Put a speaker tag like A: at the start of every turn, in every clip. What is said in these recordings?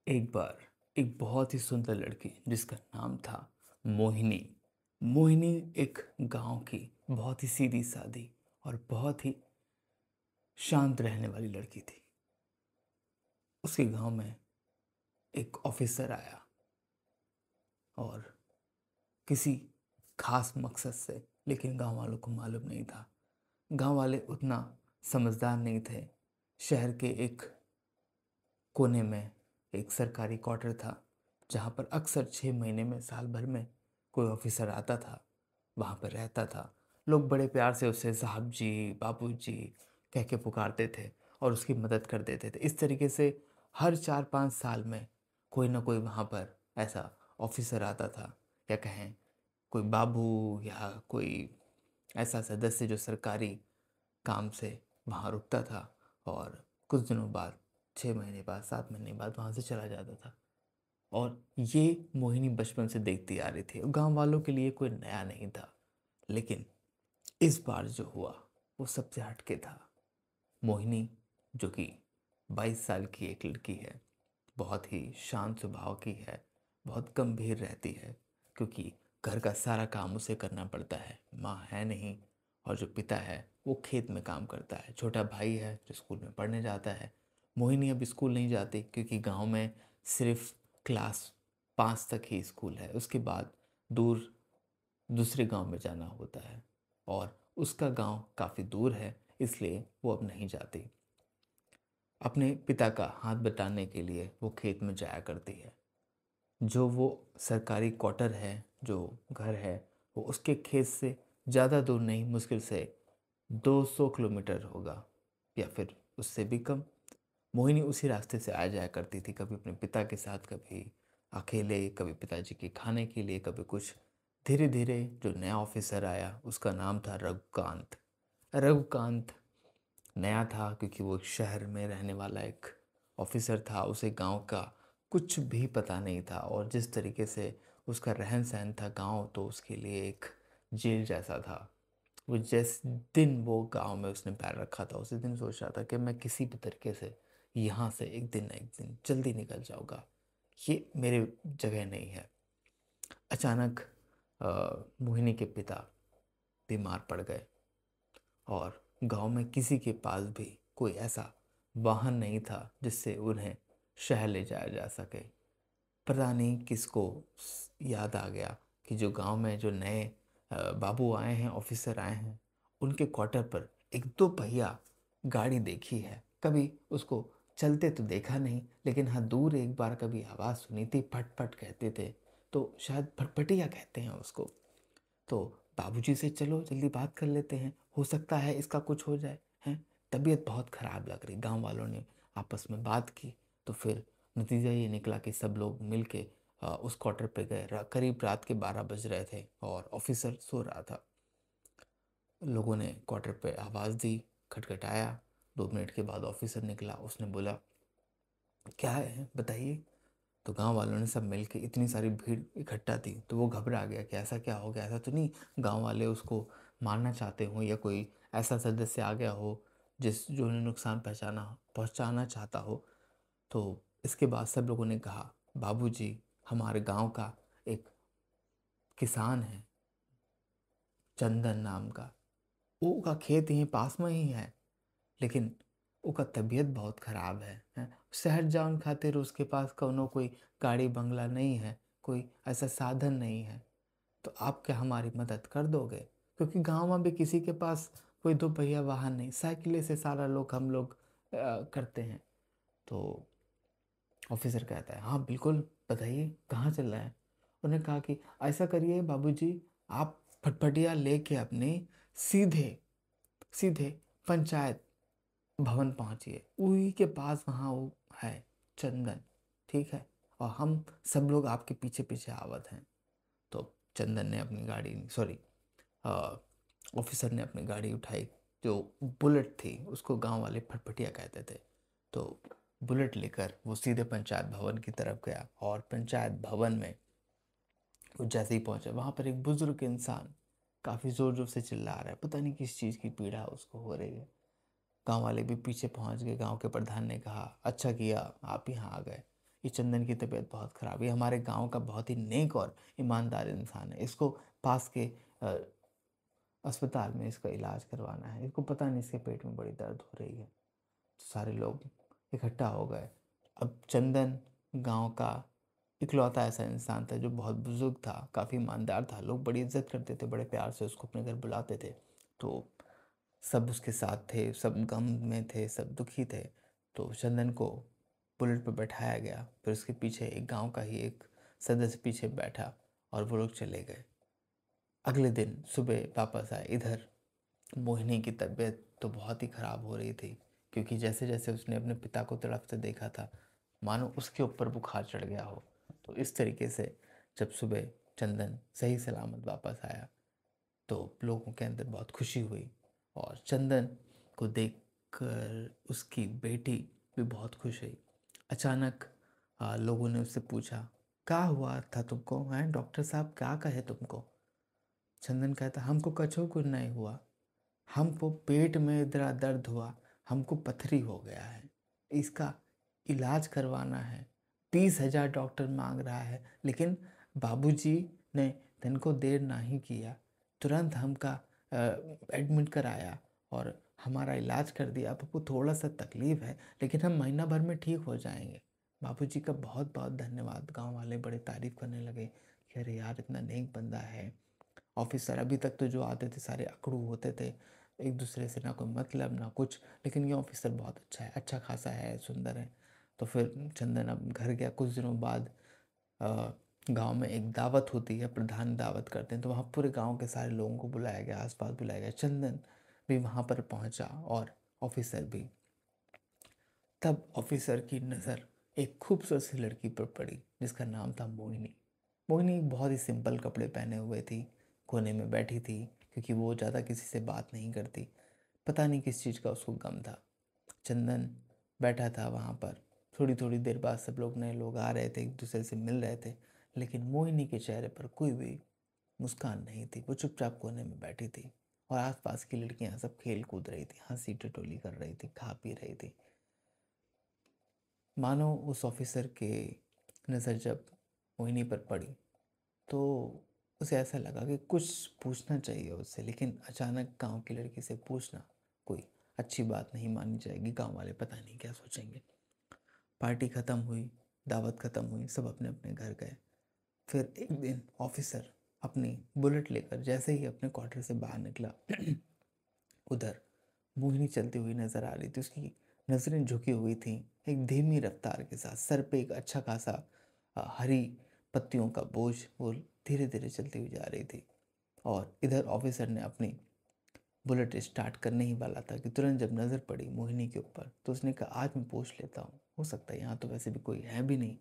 A: एक बार एक बहुत ही सुंदर लड़की जिसका नाम था मोहिनी। मोहिनी एक गांव की बहुत ही सीधी सादी और बहुत ही शांत रहने वाली लड़की थी। उसके गांव में एक ऑफिसर आया और किसी खास मकसद से, लेकिन गांव वालों को मालूम नहीं था। गांव वाले उतना समझदार नहीं थे। शहर के एक कोने में एक सरकारी क्वार्टर था जहाँ पर अक्सर 6 महीने में, साल भर में कोई ऑफिसर आता था, वहाँ पर रहता था। लोग बड़े प्यार से उसे साहब जी, बाबू जी कह के पुकारते थे और उसकी मदद कर देते थे। इस तरीके से हर 4-5 साल में कोई ना कोई वहाँ पर ऐसा ऑफिसर आता था, या कहें कोई बाबू या कोई ऐसा सदस्य जो सरकारी काम से वहाँ रुकता था और कुछ दिनों बाद, 6 महीने बाद, 7 महीने बाद वहाँ से चला जाता था। और ये मोहिनी बचपन से देखती आ रही थी। गांव वालों के लिए कोई नया नहीं था, लेकिन इस बार जो हुआ वो सबसे हटके था। मोहिनी, जो कि 22 साल की एक लड़की है, बहुत ही शांत स्वभाव की है, बहुत गंभीर रहती है, क्योंकि घर का सारा काम उसे करना पड़ता है। माँ है नहीं, और जो पिता है वो खेत में काम करता है। छोटा भाई है जो स्कूल में पढ़ने जाता है। मोहिनी अब स्कूल नहीं जाती, क्योंकि गांव में सिर्फ क्लास 5 तक ही स्कूल है। उसके बाद दूर दूसरे गांव में जाना होता है, और उसका गांव काफ़ी दूर है, इसलिए वो अब नहीं जाती। अपने पिता का हाथ बटाने के लिए वो खेत में जाया करती है। जो वो सरकारी क्वार्टर है, जो घर है, वो उसके खेत से ज़्यादा दूर नहीं, मुश्किल से 200 किलोमीटर होगा, या फिर उससे भी कम। मोहिनी उसी रास्ते से आ जाया करती थी, कभी अपने पिता के साथ, कभी अकेले, कभी पिताजी के खाने के लिए, कभी कुछ। धीरे धीरे जो नया ऑफिसर आया उसका नाम था रघुकांत। रघुकांत नया था, क्योंकि वो एक शहर में रहने वाला एक ऑफिसर था। उसे गांव का कुछ भी पता नहीं था, और जिस तरीके से उसका रहन सहन था, गांव तो उसके लिए एक जेल जैसा था। वो जिस दिन वो गांव में उसने पैर रखा था, उसी दिन सोच रहा था कि मैं किसी भी तरीके से यहाँ से एक दिन ना एक दिन जल्दी निकल जाऊँगा, ये मेरे जगह नहीं है। अचानक मोहिनी के पिता बीमार पड़ गए, और गांव में किसी के पास भी कोई ऐसा वाहन नहीं था जिससे उन्हें शहर ले जाया जा सके। पता नहीं किसको याद आ गया कि जो गांव में जो नए बाबू आए हैं, ऑफिसर आए हैं, उनके क्वार्टर पर एक 2 पहिया गाड़ी देखी है। कभी उसको चलते तो देखा नहीं, लेकिन हाँ, दूर एक बार कभी आवाज़ सुनी थी, फट फट कहते थे, तो शायद फटफटिया कहते हैं उसको। तो बाबूजी से चलो जल्दी बात कर लेते हैं, हो सकता है इसका कुछ हो जाए। हैं, तबीयत बहुत ख़राब लग रही। गांव वालों ने आपस में बात की, तो फिर नतीजा ये निकला कि सब लोग मिल के उस क्वार्टर पे गए। करीब रात के 12 बज रहे थे और ऑफिसर सो रहा था। लोगों ने क्वार्टर पे आवाज़ दी, खटखटाया। 2 मिनट के बाद ऑफिसर निकला। उसने बोला, क्या है बताइए। तो गांव वालों ने सब मिलके, इतनी सारी भीड़ इकट्ठा थी, तो वो घबरा गया कि ऐसा क्या हो गया। ऐसा तो नहीं गांव वाले उसको मारना चाहते हो, या कोई ऐसा सदस्य आ गया हो जो उन्हें नुकसान पहुंचाना चाहता हो। तो इसके बाद सब लोगों ने कहा, बाबूजी, हमारे गांव का एक किसान है, चंदन नाम का, वो का खेत यहीं पास में ही है, लेकिन उसका तबीयत बहुत ख़राब है। शहर जाऊन खातिर उसके पास कोनो कोई गाड़ी बंगला नहीं है, कोई ऐसा साधन नहीं है। तो आप क्या हमारी मदद कर दोगे? क्योंकि गांव में भी किसी के पास कोई 2 पहिया वाहन नहीं, साइकिल से सारा लोग हम लोग करते हैं। तो ऑफिसर कहता है, हाँ बिल्कुल, बताइए कहाँ चल रहा है। उन्होंने कहा कि ऐसा करिए बाबूजी, आप फटफटिया लेके अपने सीधे सीधे पंचायत भवन पहुंचिए। उन्हीं के पास वहाँ वो है, चंदन, ठीक है, और हम सब लोग आपके पीछे पीछे आवत हैं। तो चंदन ने अपनी गाड़ी, सॉरी, ऑफिसर ने अपनी गाड़ी उठाई, जो बुलेट थी, उसको गांव वाले फटफटिया कहते थे। तो बुलेट लेकर वो सीधे पंचायत भवन की तरफ गया, और पंचायत भवन में वो जैसे ही पहुंचा, वहाँ पर एक बुजुर्ग इंसान काफ़ी ज़ोर ज़ोर से चिल्ला रहा है। पता नहीं किस चीज़ की पीड़ा उसको हो रही है। गांव वाले भी पीछे पहुंच गए। गांव के प्रधान ने कहा, अच्छा किया आप यहाँ आ गए, ये चंदन की तबीयत बहुत ख़राब है, हमारे गांव का बहुत ही नेक और ईमानदार इंसान है, इसको पास के अ, अस्पताल में इसका इलाज करवाना है, इसको पता नहीं इसके पेट में बड़ी दर्द हो रही है। तो सारे लोग इकट्ठा हो गए। अब चंदन गांव का इकलौता ऐसा इंसान था जो बहुत बुजुर्ग था, काफ़ी ईमानदार था, लोग बड़ी इज्जत करते थे, बड़े प्यार से उसको अपने घर बुलाते थे। तो सब उसके साथ थे, सब गम में थे, सब दुखी थे। तो चंदन को बुलेट पर बैठाया गया, फिर उसके पीछे एक गांव का ही एक सदस्य पीछे बैठा और वो लोग चले गए। अगले दिन सुबह वापस आए। इधर मोहिनी की तबीयत तो बहुत ही ख़राब हो रही थी, क्योंकि जैसे जैसे उसने अपने पिता को तड़पते देखा था, मानो उसके ऊपर बुखार चढ़ गया हो। तो इस तरीके से जब सुबह चंदन सही सलामत वापस आया तो लोगों के अंदर बहुत खुशी हुई, और चंदन को देखकर उसकी बेटी भी बहुत खुश हुई। अचानक लोगों ने उससे पूछा, क्या हुआ था तुमको? हैं डॉक्टर साहब, क्या कहे तुमको? चंदन कहता, हमको कछू कुछ नहीं हुआ, हमको पेट में इतना दर्द हुआ, हमको पथरी हो गया है, इसका इलाज करवाना है। 20,000 डॉक्टर मांग रहा है, लेकिन बाबूजी ने तिनको देर नहीं किया, तुरंत हमका एडमिट कराया और हमारा इलाज कर दिया। अब आपको थोड़ा सा तकलीफ़ है, लेकिन हम महीना भर में ठीक हो जाएंगे। बाबूजी का बहुत बहुत धन्यवाद। गांव वाले बड़े तारीफ़ करने लगे कि अरे यार, इतना नेक बंदा है। ऑफिसर अभी तक तो जो आते थे सारे अकड़ू होते थे, एक दूसरे से ना कोई मतलब ना कुछ, लेकिन ये ऑफिसर बहुत अच्छा है, अच्छा खासा है, सुंदर है। तो फिर चंदन अब घर गया। कुछ दिनों बाद गांव में एक दावत होती है, प्रधान दावत करते हैं, तो वहाँ पूरे गांव के सारे लोगों को बुलाया गया, आसपास बुलाया गया। चंदन भी वहाँ पर पहुँचा और ऑफिसर भी। तब ऑफिसर की नज़र एक खूबसूरत सी लड़की पर पड़ी जिसका नाम था मोहिनी। मोहिनी बहुत ही सिंपल कपड़े पहने हुए थी, कोने में बैठी थी, क्योंकि वो ज़्यादा किसी से बात नहीं करती। पता नहीं किस चीज़ का उसको गम था। चंदन बैठा था वहाँ पर। थोड़ी थोड़ी देर बाद सब लोग, नए लोग आ रहे थे, एक दूसरे से मिल रहे थे, लेकिन मोहिनी के चेहरे पर कोई भी मुस्कान नहीं थी। वो चुपचाप कोने में बैठी थी और आसपास की लड़कियां सब खेल कूद रही थी, हंसी टटोली कर रही थी, खा पी रही थी। मानो उस ऑफिसर के नज़र जब मोहिनी पर पड़ी तो उसे ऐसा लगा कि कुछ पूछना चाहिए उससे, लेकिन अचानक गांव की लड़की से पूछना कोई अच्छी बात नहीं मानी जाएगी, गांव वाले पता नहीं क्या सोचेंगे। पार्टी ख़त्म हुई, दावत ख़त्म हुई, सब अपने अपने घर गए। फिर एक दिन ऑफिसर अपनी बुलेट लेकर जैसे ही अपने क्वार्टर से बाहर निकला, उधर मोहिनी चलती हुई नजर आ रही थी। उसकी नज़रें झुकी हुई थीं, एक धीमी रफ्तार के साथ। सर पे एक अच्छा खासा हरी पत्तियों का बोझ, वो धीरे धीरे चलती हुई जा रही थी। और इधर ऑफिसर ने अपनी बुलेट स्टार्ट करने ही वाला था कि तुरंत जब नज़र पड़ी मोहिनी के ऊपर, तो उसने कहा, आज मैं पूछ लेता हूँ, हो सकता है यहाँ तो वैसे भी कोई है भी नहीं,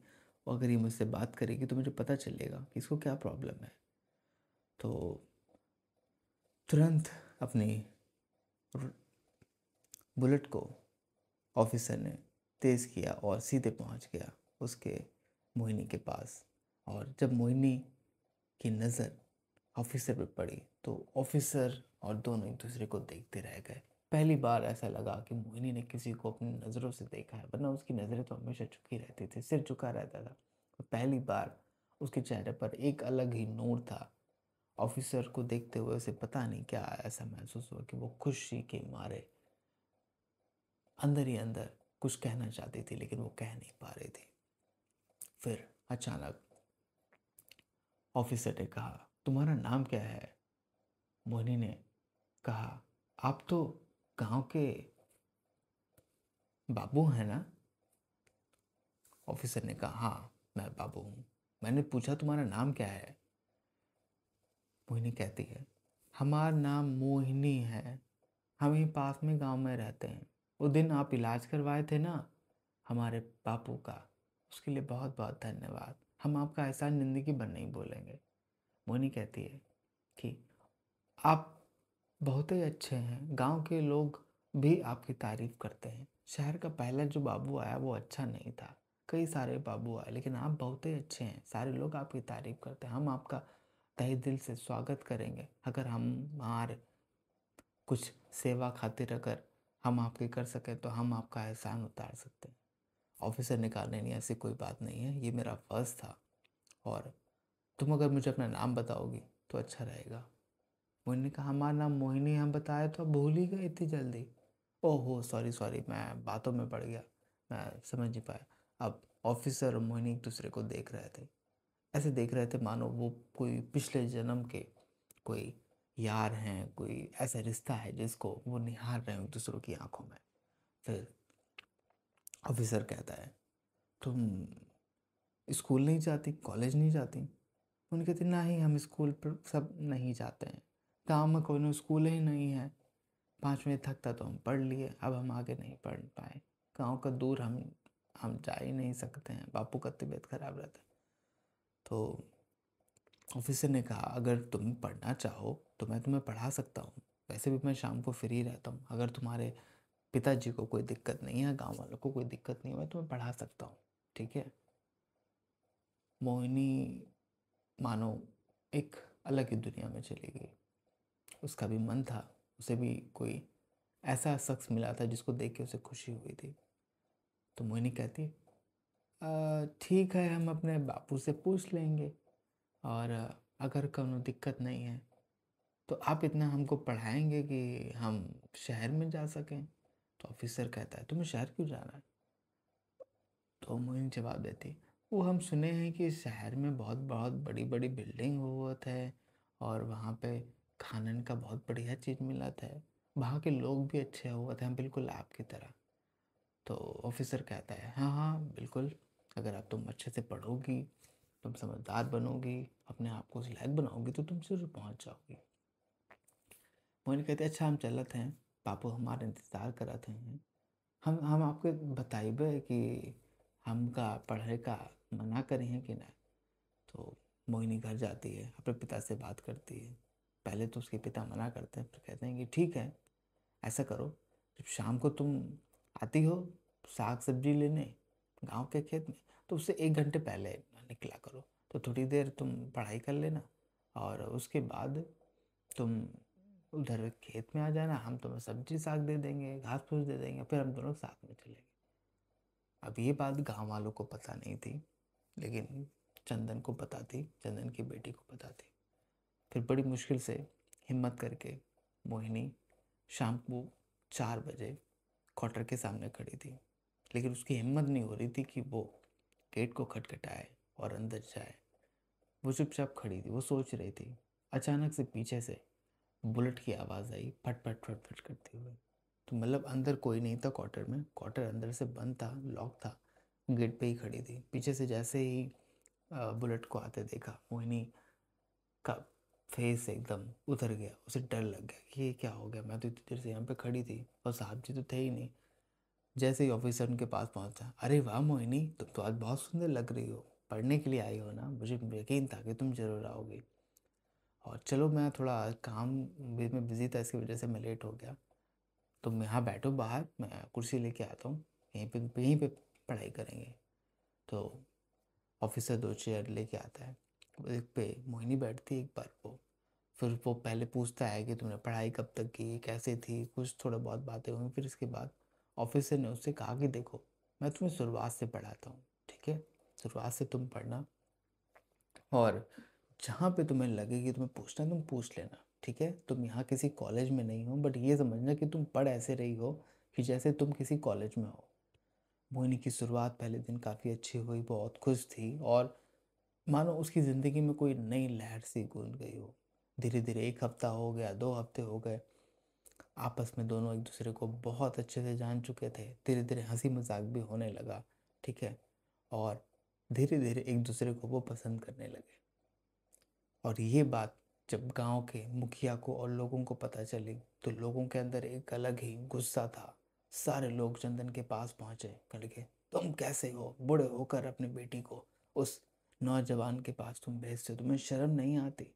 A: और अगर ये मुझसे बात करेगी तो मुझे पता चलेगा कि इसको क्या प्रॉब्लम है। तो तुरंत अपनी बुलेट को ऑफिसर ने तेज़ किया और सीधे पहुंच गया उसके मोहिनी के पास। और जब मोहिनी की नज़र ऑफिसर पर पड़ी तो ऑफिसर और दोनों एक दूसरे को देखते रह गए। पहली बार ऐसा लगा कि मोहिनी ने किसी को अपनी नज़रों से देखा है, वरना उसकी नज़रें तो हमेशा झुकी रहती थी, सिर झुका रहता था। तो पहली बार उसके चेहरे पर एक अलग ही नूर था। ऑफिसर को देखते हुए उसे पता नहीं क्या ऐसा महसूस हुआ कि वो खुशी के मारे अंदर ही अंदर कुछ कहना चाहती थी, लेकिन वो कह नहीं पा रही थी। फिर अचानक ऑफिसर ने कहा, तुम्हारा नाम क्या है? मोहिनी ने कहा, आप तो गांव के बाबू हैं ना? ऑफिसर ने कहा, हाँ मैं बाबू हूँ। मैंने पूछा, तुम्हारा नाम क्या है? मोहिनी कहती है, हमारा नाम मोहिनी है, हम ही पास में गांव में रहते हैं। वो दिन आप इलाज करवाए थे ना हमारे बापू का, उसके लिए बहुत बहुत धन्यवाद, हम आपका एहसान ज़िंदगी भर नहीं भूलेंगे। मोहिनी कहती है कि आप बहुत ही अच्छे हैं, गांव के लोग भी आपकी तारीफ़ करते हैं। शहर का पहला जो बाबू आया वो अच्छा नहीं था, कई सारे बाबू आए, लेकिन आप बहुत ही अच्छे हैं, सारे लोग आपकी तारीफ़ करते हैं। हम आपका तहे दिल से स्वागत करेंगे। अगर हम हमारे कुछ सेवा खातिर अगर हम आपके कर सकें तो हम आपका एहसान उतार सकते हैं। ऑफिसर ने कहा, नहीं नहीं ऐसी कोई बात नहीं है, ये मेरा फ़र्ज़ था, और तुम अगर मुझे अपना नाम बताओगी तो अच्छा रहेगा। मोहिनी ने कहा, हमारा नाम मोहिनी, हम बताए तो आप भूल ही गए इतनी जल्दी। ओहो सॉरी सॉरी, मैं बातों में पड़ गया, मैं समझ नहीं पाया। अब ऑफिसर और मोहिनी एक दूसरे को देख रहे थे, ऐसे देख रहे थे मानो वो कोई पिछले जन्म के कोई यार हैं, कोई ऐसा रिश्ता है जिसको वो निहार रहे हैं एक दूसरों की आंखों में। फिर ऑफिसर कहता है, तुम स्कूल नहीं जाती, कॉलेज नहीं जाती? उन्होंने कहते, नहीं हम स्कूल पर सब नहीं जाते हैं, गाँव में कोई स्कूल ही नहीं है, 5 बजे तक था तो हम पढ़ लिए, अब हम आगे नहीं पढ़ पाए, गांव का दूर हम जा ही नहीं सकते हैं, बापू का तबीयत खराब रहता है। तो ऑफिसर ने कहा, अगर तुम पढ़ना चाहो तो मैं तुम्हें पढ़ा सकता हूँ, वैसे भी मैं शाम को फ्री रहता हूँ, अगर तुम्हारे पिताजी को कोई दिक्कत नहीं है, गांव वालों को कोई दिक्कत नहीं है, मैं तुम्हें पढ़ा सकता हूँ, ठीक है। मोहिनी मानो एक अलग ही दुनिया में चली गई। उसका भी मन था, उसे भी कोई ऐसा शख्स मिला था जिसको देख के उसे खुशी हुई थी। तो मोहिनी कहती, ठीक है, हम अपने बापू से पूछ लेंगे, और अगर कोनो दिक्कत नहीं है तो आप इतना हमको पढ़ाएंगे कि हम शहर में जा सकें। तो ऑफिसर कहता है, तुम्हें शहर क्यों जाना है? तो मोहिनी जवाब देती, वो हम सुने हैं कि शहर में बहुत बहुत बड़ी बड़ी बिल्डिंग होत है, और वहाँ पे खानन का बहुत बढ़िया चीज़ मिलत है, वहाँ के लोग भी अच्छे होते हैं, बिल्कुल आपकी तरह। तो ऑफिसर कहता है, हाँ हाँ बिल्कुल, अगर आप तुम अच्छे से पढ़ोगी, तुम समझदार बनोगी, अपने आप को उस लायक बनाओगी तो तुम जरूर पहुँच जाओगी। मोहिनी कहते, अच्छा हम चलत हैं, पापू हमारे इंतज़ार करत हैं, हम आपके बताइबे कि हमका पढ़े का मना करी हैं कि नहीं। तो मोहिनी घर जाती है, अपने पिता से बात करती है। पहले तो उसके पिता मना करते हैं, फिर कहते हैं कि ठीक है, ऐसा करो, जब शाम को तुम आती हो साग सब्जी लेने गांव के खेत में, तो उससे 1 घंटे पहले निकला करो, तो थोड़ी देर तुम पढ़ाई कर लेना, और उसके बाद तुम उधर खेत में आ जाना, हम तुम्हें सब्जी साग दे देंगे, घास फूस दे देंगे, फिर हम दोनों साथ में चलेंगे। अब ये बात गांव वालों को पता नहीं थी, लेकिन चंदन को पता थी, चंदन की बेटी को पता थी। फिर बड़ी मुश्किल से हिम्मत करके मोहिनी शाम को 4 बजे क्वार्टर के सामने खड़ी थी, लेकिन उसकी हिम्मत नहीं हो रही थी कि वो गेट को खटखटाए और अंदर जाए। वो चुपचाप खड़ी थी, वो सोच रही थी। अचानक से पीछे से बुलेट की आवाज़ आई, फट फट फट फट करते हुए। तो मतलब अंदर कोई नहीं था क्वार्टर में, क्वार्टर अंदर से बंद था, लॉक था, गेट पे ही खड़ी थी। पीछे से जैसे ही बुलेट को आते देखा, मोहिनी का फेस एकदम उतर गया, उसे डर लग गया कि ये क्या हो गया, मैं तो इतनी देर से यहाँ पे खड़ी थी और साहब जी तो थे ही नहीं। जैसे ही ऑफिसर उनके पास पहुंचा, अरे वाह मोहिनी, तुम तो आज बहुत सुंदर लग रही हो, पढ़ने के लिए आई हो ना, मुझे यकीन था कि तुम जरूर आओगी, और चलो मैं थोड़ा काम में बिजी था, इसकी वजह से मैं लेट हो गया, तुम यहाँ बैठो बाहर, मैं कुर्सी लेके आता हूँ, यहीं पे पढ़ाई करेंगे। तो ऑफिसर 2 चेयर लेके आता है, एक पे मोहिनी बैठती है, एक पर वो। फिर वो पहले पूछता है कि तुमने पढ़ाई कब तक की, कैसे थी, कुछ थोड़ा बहुत बातें हुई। फिर इसके बाद ऑफिसर ने उससे कहा कि देखो, मैं तुम्हें शुरुआत से पढ़ाता हूँ, ठीक है, शुरुआत से तुम पढ़ना, और जहाँ पे तुम्हें लगे कि तुम्हें पूछना तुम पूछ लेना, ठीक है। तुम यहाँ किसी कॉलेज में नहीं हो, बट ये समझना कि तुम पढ़ ऐसे रही हो कि जैसे तुम किसी कॉलेज में हो। मोहिनी की शुरुआत पहले दिन काफ़ी अच्छी हुई, बहुत खुश थी, और मानो उसकी ज़िंदगी में कोई नई लहर सी गूंज गई हो। धीरे धीरे 1 हफ्ता हो गया, 2 हफ्ते हो गए, आपस में दोनों एक दूसरे को बहुत अच्छे से जान चुके थे। धीरे धीरे हंसी मजाक भी होने लगा, ठीक है, और धीरे धीरे एक दूसरे को वो पसंद करने लगे। और ये बात जब गांव के मुखिया को और लोगों को पता चली, तो लोगों के अंदर एक अलग ही गुस्सा था। सारे लोग चंदन के पास पहुंचे, कह के, तुम कैसे हो, बूढ़े होकर अपनी बेटी को उस नौजवान के पास तुम भेजते हो, तुम्हें शर्म नहीं आती?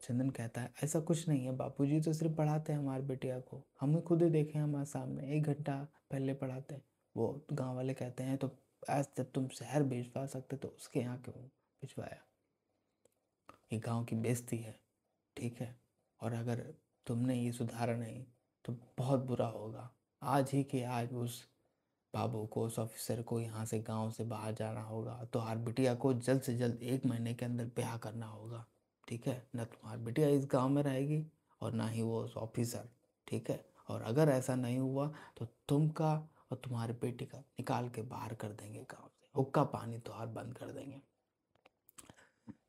A: चंदन कहता है, ऐसा कुछ नहीं है बापूजी, तो सिर्फ पढ़ाते हैं हमारे बेटिया को, हमें खुद ही देखे हमारे सामने 1 घंटा पहले पढ़ाते हैं। वो गांव वाले कहते हैं, तो आज जब तुम शहर भिजवा सकते तो उसके यहाँ क्यों भिजवाया? ये गांव की बेइज्जती है, ठीक है, और अगर तुमने ये सुधारा नहीं तो बहुत बुरा होगा। आज ही के आज उस बाबू को, उस ऑफिसर को यहाँ से गांव से बाहर जाना होगा। तुम्हार बिटिया को जल्द से जल्द 1 महीने के अंदर ब्याह करना होगा, ठीक है? ना तुम्हारी बिटिया इस गांव में रहेगी और ना ही वो उस ऑफिसर, ठीक है? और अगर ऐसा नहीं हुआ तो तुमका और तुम्हारी बेटी का निकाल के बाहर कर देंगे गांव से, हुक्का पानी तुम्हार बंद कर देंगे।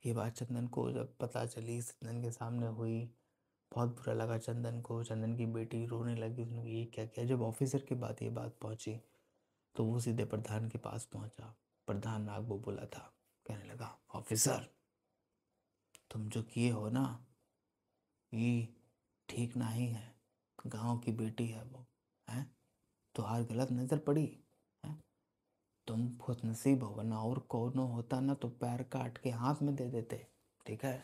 A: ये बात चंदन को जब पता चली, चंदन के सामने हुई, बहुत बुरा लगा चंदन को। चंदन की बेटी रोने लगी, उसने ये क्या किया। जब ऑफिसर के बाद ये बात पहुंची तो वो सीधे प्रधान के पास पहुंचा। प्रधान नाग वो बोला था, कहने लगा, ऑफिसर तुम जो किए हो ना, ये ठीक नहीं है। गांव की बेटी है वो, है तो हार गलत नजर पड़ी है। तुम खुश नसीब हो, वरना और कौन होता ना तो पैर काट के हाथ में दे देते, ठीक है?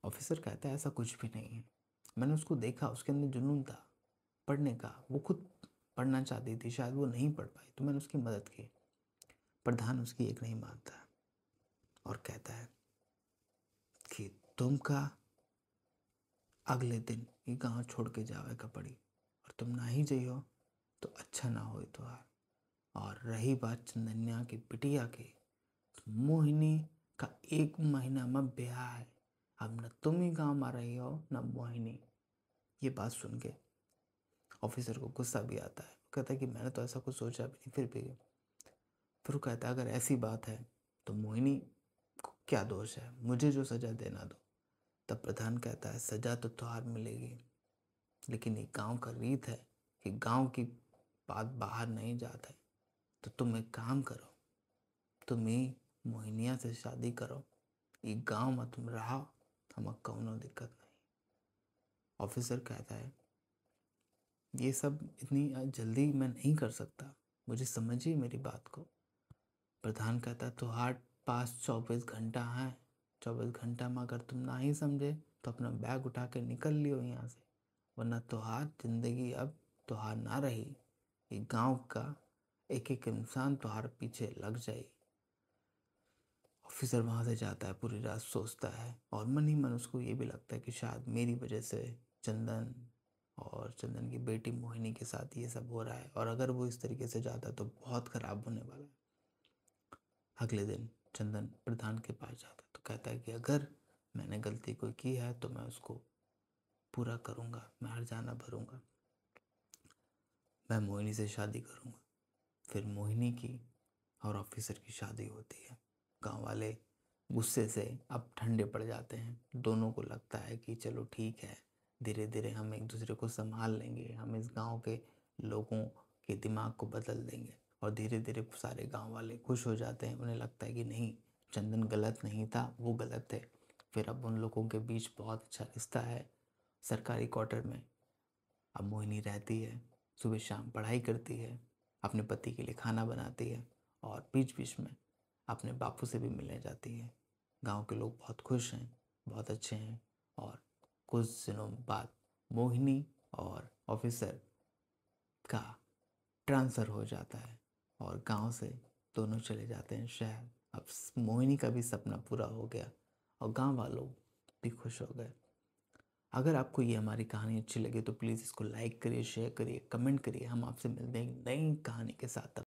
A: ऑफिसर कहता है ऐसा कुछ भी नहीं है, मैंने उसको देखा, उसके अंदर जुनून था पढ़ने का, वो खुद पढ़ना चाहती थी, शायद वो नहीं पढ़ पाई तो मैंने उसकी मदद की। प्रधान उसकी एक नहीं मानता और कहता है कि तुम का अगले दिन ये गांव छोड़ के जावे का पड़ी, और तुम ना ही जाइयो तो अच्छा ना हो तो। और रही बात चंदनिया की बिटिया की, तो मोहिनी का 1 महीना में ब्याह है। अब न तुम ही गांव में रही हो न मोहिनी। ये बात सुन के ऑफिसर को गुस्सा भी आता है। वो कहता है कि मैंने तो ऐसा कुछ सोचा भी नहीं, फिर वो कहता है अगर ऐसी बात है तो मोहिनी को क्या दोष है, मुझे जो सजा देना दो। तब प्रधान कहता है सजा तो तुहार मिलेगी, लेकिन ये गांव का रीत है कि गांव की बात बाहर नहीं जाता है। तो तुम एक काम करो, तुम ही मोहिनिया से शादी करो, ये गांव में तुम रहो, हमें कौनो दिक्कत नहीं। ऑफिसर कहता है ये सब इतनी जल्दी मैं नहीं कर सकता, मुझे समझिए मेरी बात को। प्रधान कहता है तुहार पास 24 घंटा है, 24 घंटा में अगर तुम ना ही समझे तो अपना बैग उठा के निकल लियो यहाँ से, वरना तुहार जिंदगी अब तुहार ना रही। ये गांव का एक एक इंसान तुहार पीछे लग जाए। ऑफिसर वहाँ से जाता है, पूरी रात सोचता है और मन ही मन उसको ये भी लगता है कि शायद मेरी वजह से चंदन और चंदन की बेटी मोहिनी के साथ ये सब हो रहा है, और अगर वो इस तरीके से जाता तो बहुत खराब होने वाला है। अगले दिन चंदन प्रधान के पास जाता तो कहता है कि अगर मैंने गलती कोई की है तो मैं उसको पूरा करूँगा, मैं हर्जाना भरूँगा, मैं मोहिनी से शादी करूँगा। फिर मोहिनी की और ऑफिसर की शादी होती है। गांव वाले गुस्से से अब ठंडे पड़ जाते हैं। दोनों को लगता है कि चलो ठीक है, धीरे धीरे हम एक दूसरे को संभाल लेंगे, हम इस गांव के लोगों के दिमाग को बदल देंगे। और धीरे धीरे सारे गांव वाले खुश हो जाते हैं। उन्हें लगता है कि नहीं, चंदन गलत नहीं था, वो गलत थे। फिर अब उन लोगों के बीच बहुत अच्छा रिश्ता है। सरकारी क्वार्टर में अब मोहिनी रहती है, सुबह शाम पढ़ाई करती है, अपने पति के लिए खाना बनाती है और बीच बीच में अपने बापू से भी मिलने जाती है। गांव के लोग बहुत खुश हैं, बहुत अच्छे हैं। और कुछ दिनों बाद मोहिनी और ऑफिसर का ट्रांसफ़र हो जाता है और गांव से दोनों चले जाते हैं शहर। अब मोहिनी का भी सपना पूरा हो गया और गांव वालों भी खुश हो गए। अगर आपको ये हमारी कहानी अच्छी लगी तो प्लीज़ इसको लाइक करिए, शेयर करिए, कमेंट करिए। हम आपसे मिलते हैं एक नई कहानी के साथ।